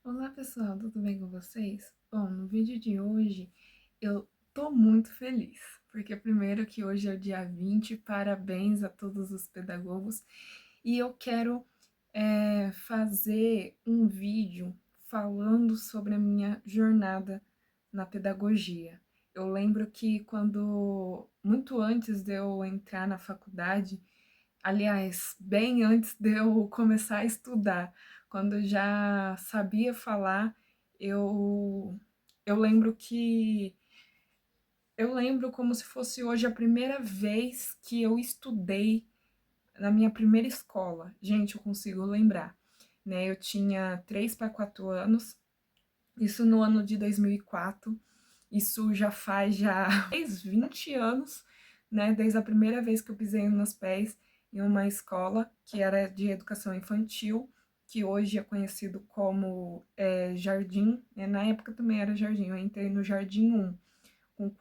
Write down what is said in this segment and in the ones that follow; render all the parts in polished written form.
Olá pessoal, tudo bem com vocês? Bom, no vídeo de hoje eu tô muito feliz, porque primeiro que hoje é o dia 20, parabéns a todos os pedagogos, e eu quero fazer um vídeo falando sobre a minha jornada na pedagogia. Eu lembro que muito antes de eu entrar na faculdade, aliás, bem antes de eu começar a estudar, quando eu já sabia falar, eu eu lembro que eu lembro como se fosse hoje a primeira vez que eu estudei na minha primeira escola. Gente, eu consigo lembrar, né? Eu tinha 3 para 4 anos, isso no ano de 2004. Isso já faz mais 20 anos, né, desde a primeira vez que eu pisei nos pés em uma escola que era de educação infantil, que hoje é conhecido como Jardim, né? Na época também era Jardim, eu entrei no Jardim 1, com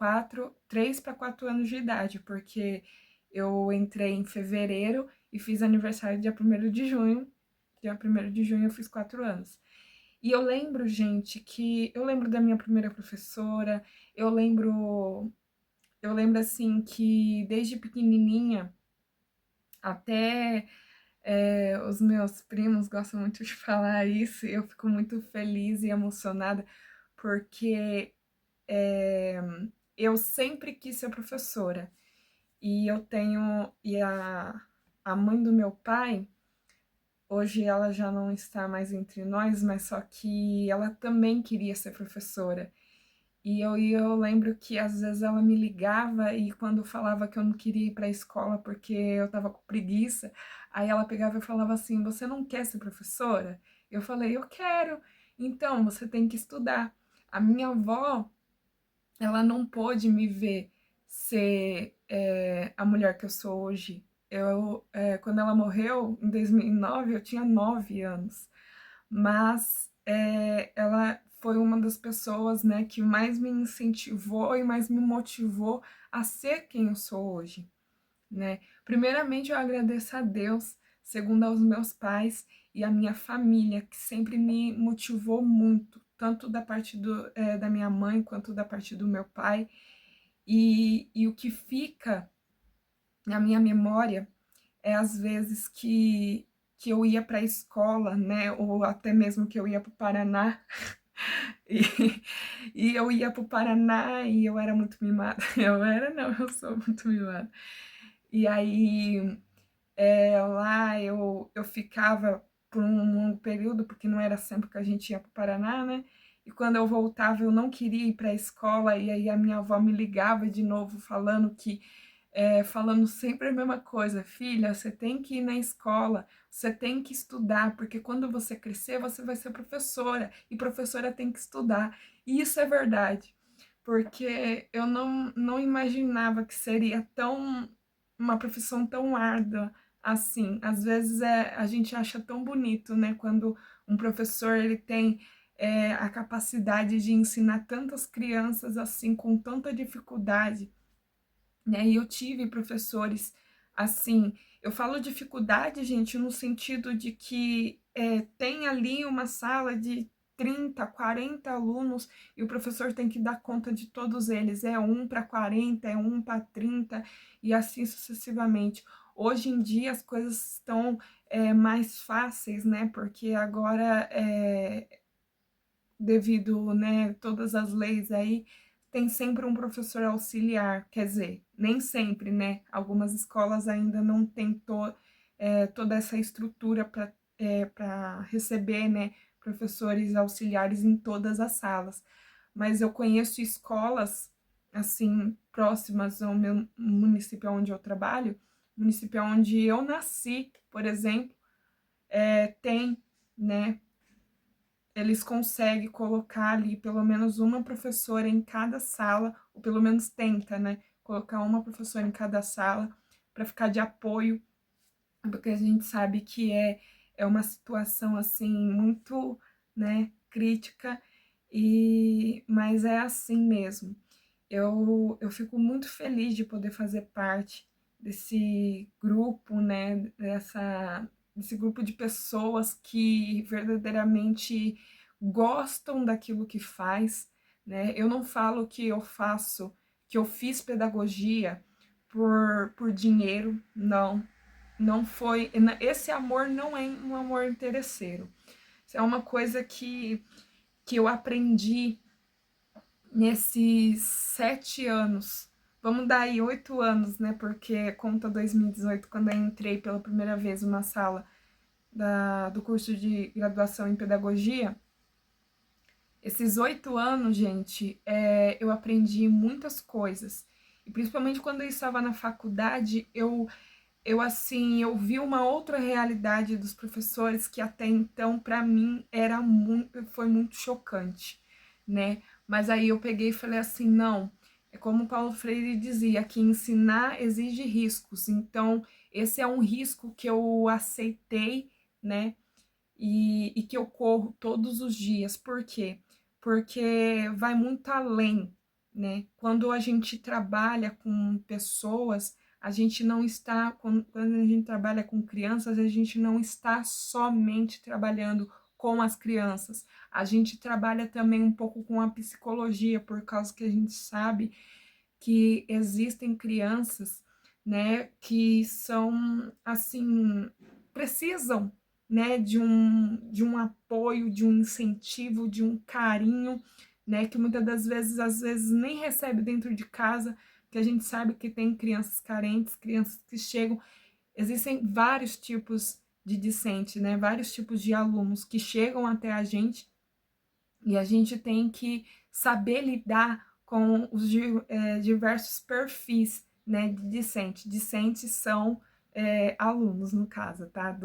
3 para 4 anos de idade, porque eu entrei em fevereiro e fiz aniversário dia 1º de junho eu fiz 4 anos. E eu lembro, gente, que eu lembro da minha primeira professora, eu lembro, eu lembro assim que desde pequenininha até os meus primos gostam muito de falar isso, e eu fico muito feliz e emocionada porque é, eu sempre quis ser professora. E a mãe do meu pai, hoje ela já não está mais entre nós, mas só que ela também queria ser professora. E eu lembro que às vezes ela me ligava e quando falava que eu não queria ir para a escola porque eu estava com preguiça, aí ela pegava e falava assim: Você não quer ser professora? Eu falei: Eu quero. Então você tem que estudar. A minha avó, ela não pôde me ver ser a mulher que eu sou hoje. Quando ela morreu, em 2009, eu tinha 9 anos, mas ela foi uma das pessoas, né, que mais me incentivou e mais me motivou a ser quem eu sou hoje, né? Primeiramente, eu agradeço a Deus, segundo aos meus pais e a minha família, que sempre me motivou muito, tanto da parte da minha mãe quanto da parte do meu pai. E o que fica na minha memória é às vezes que eu ia para a escola, né, ou até mesmo que eu ia para o Paraná, e, e eu ia para o Paraná e eu era muito mimada. Eu era, não, eu sou muito mimada. E aí lá eu ficava por um longo período, porque não era sempre que a gente ia para o Paraná, né? E quando eu voltava, eu não queria ir para a escola, e aí a minha avó me ligava de novo, falando sempre a mesma coisa: Filha, você tem que ir na escola, você tem que estudar, porque quando você crescer, você vai ser professora, e professora tem que estudar. E isso é verdade, porque eu não imaginava que seria uma profissão tão árdua assim. Às vezes a gente acha tão bonito, né, quando um professor ele tem a capacidade de ensinar tantas crianças assim com tanta dificuldade, né? E eu tive professores assim. Eu falo dificuldade, gente, no sentido de que tem ali uma sala de 30, 40 alunos e o professor tem que dar conta de todos eles. É um para 40, é um para 30 e assim sucessivamente. Hoje em dia as coisas estão mais fáceis, né? Porque agora, devido, né, todas as leis aí, tem sempre um professor auxiliar, quer dizer, nem sempre, né? Algumas escolas ainda não têm toda essa estrutura para receber, né, professores auxiliares em todas as salas. Mas eu conheço escolas, assim, próximas ao meu município onde eu trabalho, município onde eu nasci, por exemplo, tem, né, eles conseguem colocar ali pelo menos uma professora em cada sala, ou pelo menos tenta, né? Colocar uma professora em cada sala para ficar de apoio, porque a gente sabe que é uma situação assim muito, né, crítica, mas é assim mesmo. Eu fico muito feliz de poder fazer parte desse grupo, né, desse grupo de pessoas que verdadeiramente gostam daquilo que faz, né? Eu não falo que eu faço, que eu fiz pedagogia por dinheiro, não. Não foi. Esse amor não é um amor interesseiro. Isso é uma coisa que eu aprendi nesses 7 anos. Vamos dar aí 8 anos, né? Porque conta 2018, quando eu entrei pela primeira vez numa sala do curso de graduação em pedagogia. Esses 8 anos, gente, eu aprendi muitas coisas. E principalmente quando eu estava na faculdade, assim, eu vi uma outra realidade dos professores que até então, para mim, foi muito chocante, né? Mas aí eu peguei e falei assim, não, é como Paulo Freire dizia, que ensinar exige riscos. Então, esse é um risco que eu aceitei, né? E que eu corro todos os dias. Por quê? Porque vai muito além, né? Quando a gente trabalha com pessoas, a gente não está, quando a gente trabalha com crianças, a gente não está somente trabalhando com as crianças. A gente trabalha também um pouco com a psicologia, por causa que a gente sabe que existem crianças, né, que são, assim, precisam, né, de um apoio, de um incentivo, de um carinho, né, que muitas das vezes, às vezes, nem recebe dentro de casa, que a gente sabe que tem crianças carentes, crianças que chegam, existem vários tipos de discente, né, vários tipos de alunos que chegam até a gente e a gente tem que saber lidar com os diversos perfis, né, de discente. Discentes são alunos, no caso, tá?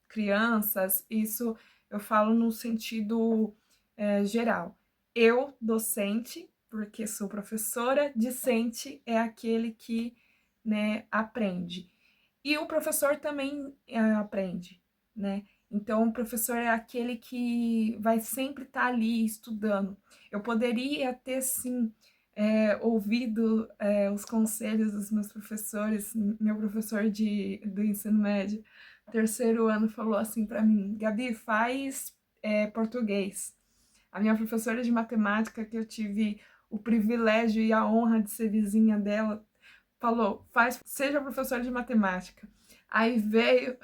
Crianças, isso eu falo no sentido geral. Eu, docente, porque sou professora, discente é aquele que, né, aprende. E o professor também aprende, né? Então, o professor é aquele que vai sempre estar ali estudando. Eu poderia ter, sim, ouvido os conselhos dos meus professores. Meu professor do ensino médio, terceiro ano, falou assim para mim: Gabi, faz português. A minha professora de matemática, que eu tive o privilégio e a honra de ser vizinha dela, falou, seja professor de matemática. Aí veio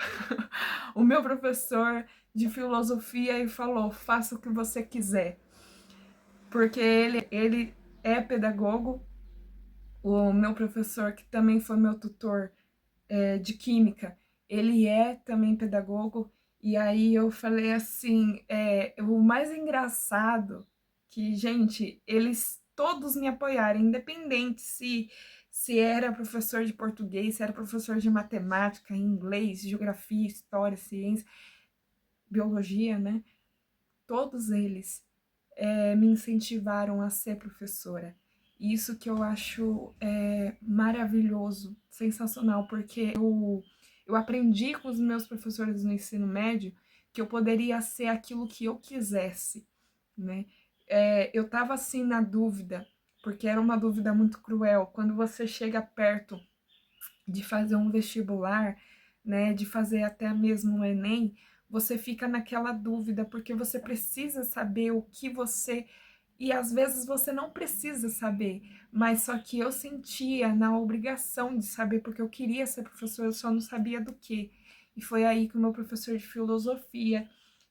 o meu professor de filosofia e falou, faça o que você quiser. Porque ele é pedagogo, o meu professor, que também foi meu tutor de química, ele é também pedagogo, e aí eu falei assim, o mais engraçado que, gente, eles todos me apoiaram, independente se era professor de português, se era professor de matemática, inglês, geografia, história, ciência, biologia, né? Todos eles me incentivaram a ser professora. Isso que eu acho maravilhoso, sensacional, porque eu aprendi com os meus professores no ensino médio que eu poderia ser aquilo que eu quisesse, né? Eu estava assim na dúvida, porque era uma dúvida muito cruel. Quando você chega perto de fazer um vestibular, né, de fazer até mesmo um Enem, você fica naquela dúvida, porque você precisa saber o que você. E às vezes você não precisa saber, mas só que eu sentia na obrigação de saber, porque eu queria ser professora, eu só não sabia do que. E foi aí que o meu professor de filosofia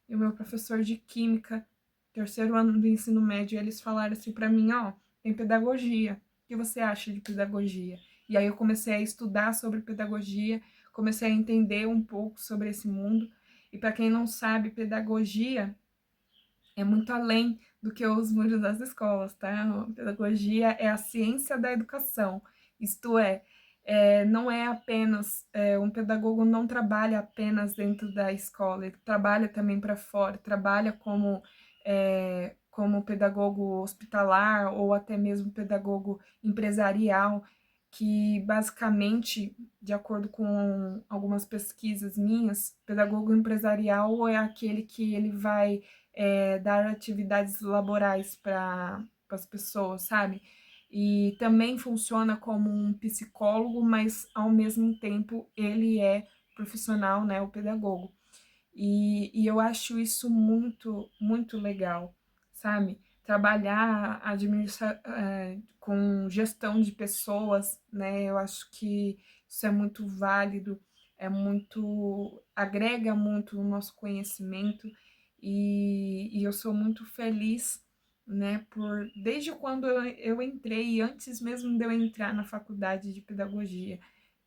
e o meu professor de química, terceiro ano do ensino médio, eles falaram assim para mim, ó, tem pedagogia. O que você acha de pedagogia? E aí eu comecei a estudar sobre pedagogia, comecei a entender um pouco sobre esse mundo. E para quem não sabe, pedagogia é muito além do que os muros das escolas, tá? Pedagogia é a ciência da educação. Isto não é apenas um pedagogo não trabalha apenas dentro da escola, ele trabalha também para fora, trabalha como pedagogo hospitalar ou até mesmo pedagogo empresarial, que basicamente, de acordo com algumas pesquisas minhas, pedagogo empresarial é aquele que ele vai dar atividades laborais para as pessoas, sabe? E também funciona como um psicólogo, mas ao mesmo tempo ele é profissional, né, o pedagogo. E eu acho isso muito, muito legal, sabe? Trabalhar com gestão de pessoas, né? Eu acho que isso é muito válido, é muito, agrega muito o nosso conhecimento e eu sou muito feliz, né? Desde quando eu entrei, antes mesmo de eu entrar na faculdade de pedagogia,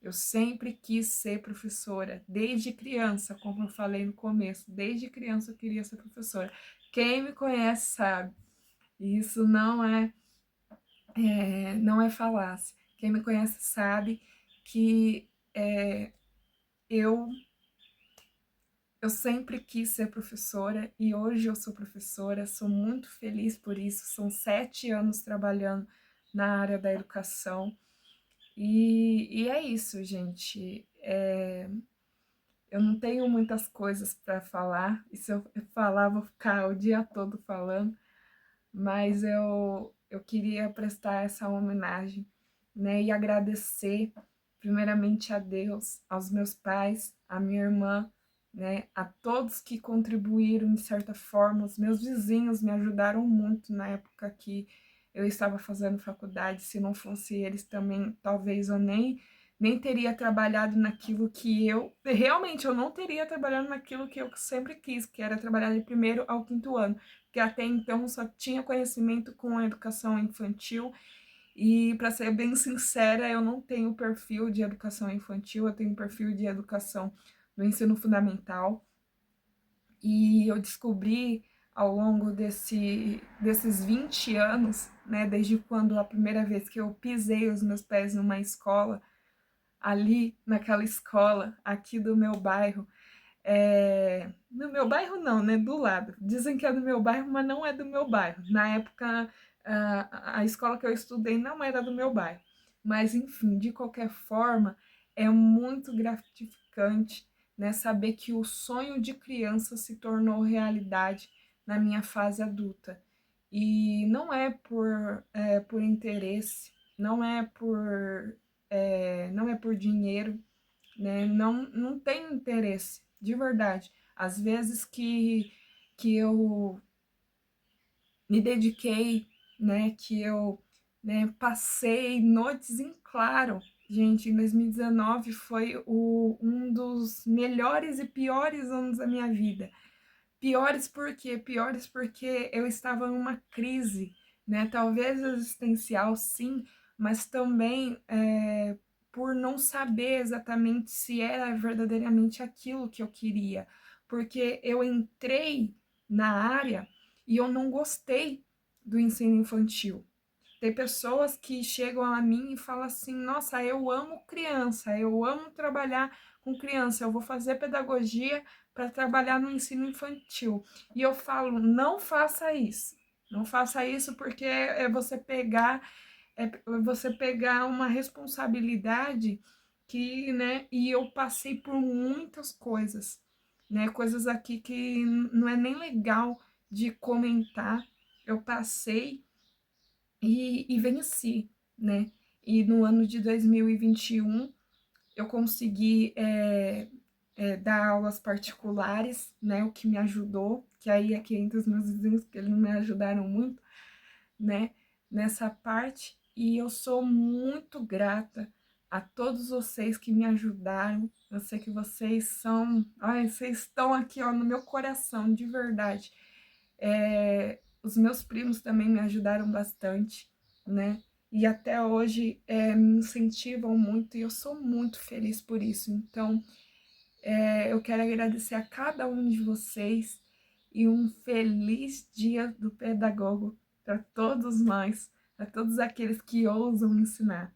eu sempre quis ser professora, desde criança, como eu falei no começo, desde criança eu queria ser professora. Quem me conhece sabe, e isso não é falácia. Quem me conhece sabe que eu, eu sempre quis ser professora e hoje eu sou professora, sou muito feliz por isso. São 7 anos trabalhando na área da educação e é isso, gente. Eu não tenho muitas coisas para falar, e se eu falar, vou ficar o dia todo falando, mas eu queria prestar essa homenagem, né, e agradecer primeiramente a Deus, aos meus pais, à minha irmã, né, a todos que contribuíram de certa forma, os meus vizinhos me ajudaram muito na época que eu estava fazendo faculdade, se não fosse eles também, talvez eu nem teria trabalhado naquilo que realmente eu não teria trabalhado naquilo que eu sempre quis, que era trabalhar de primeiro ao quinto ano, que até então só tinha conhecimento com a educação infantil e, para ser bem sincera, eu não tenho perfil de educação infantil, eu tenho perfil de educação no ensino fundamental. E eu descobri ao longo desses 20 anos, né, desde quando a primeira vez que eu pisei os meus pés numa escola, ali naquela escola aqui do meu bairro, no meu bairro não, né? Do lado. Dizem que é do meu bairro, mas não é do meu bairro. Na época, a escola que eu estudei não era do meu bairro. Mas, enfim, de qualquer forma, é muito gratificante, né, saber que o sonho de criança se tornou realidade na minha fase adulta. E não é por interesse, não é por dinheiro, né? Não tenho interesse, de verdade. Às vezes que eu me dediquei, né? Que eu, né, passei noites em claro. Gente, em 2019 foi um dos melhores e piores anos da minha vida. Piores por quê? Piores porque eu estava em uma crise, né? Talvez existencial, sim, mas também por não saber exatamente se era verdadeiramente aquilo que eu queria. Porque eu entrei na área e eu não gostei do ensino infantil. Tem pessoas que chegam a mim e falam assim: nossa, eu amo criança, eu amo trabalhar com criança, eu vou fazer pedagogia para trabalhar no ensino infantil. E eu falo: não faça isso. Não faça isso porque é você pegar uma responsabilidade que, né, e eu passei por muitas coisas, né, coisas aqui que não é nem legal de comentar. Eu passei e venci, né? E no ano de 2021 eu consegui dar aulas particulares, né? O que me ajudou, que aí aqui entre os meus vizinhos, que eles me ajudaram muito, né? Nessa parte. E eu sou muito grata a todos vocês que me ajudaram. Eu sei que vocês são, ai, vocês estão aqui, ó, no meu coração, de verdade. Os meus primos também me ajudaram bastante, né? E até hoje me incentivam muito e eu sou muito feliz por isso. Então, eu quero agradecer a cada um de vocês e um feliz dia do pedagogo para todos nós, para todos aqueles que ousam ensinar.